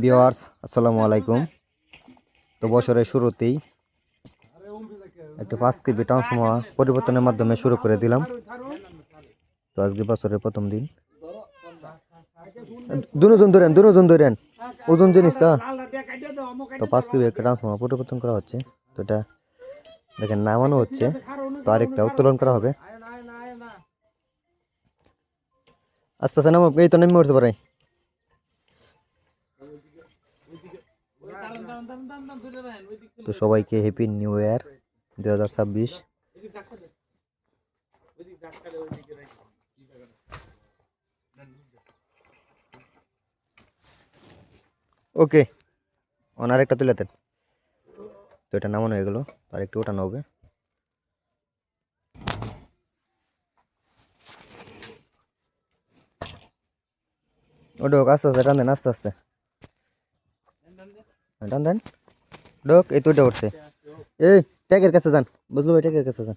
Viewers আসসালামু আলাইকুম। তো বছরের শুরুতেই একটা 5 কেবি ট্রান্সফর্মার পরিবর্তনের মাধ্যমে শুরু করে দিলাম। তো আজকে বছরের প্রথম দিন। দুজন ধরেন ওজন জিনিস তো 5 কেবি একটা ট্রান্সফর্মার পরিবর্তন করা হচ্ছে। তো এটা দেখেন নামানো হচ্ছে, তো আরেকটা উত্তোলন করা হবে। আস্তে আস্তে নামো, এই তো নেমে উঠতে পারে। তো সবাইকে হ্যাপি নিউ ইয়ার 2026। ওকে, ওনার একটা তুলে দেন। তো এটা নামানো হয়ে গেল, আর একটু ওঠানো হবে। ওডোক আস্তে আস্তে টান দেন, আস্তে আস্তে টান দেন। ডোক এই তো উঠে উঠছে। এই ট্যাগের কাছে যান, বুঝলো ভাই, ট্যাগের কাছে যান।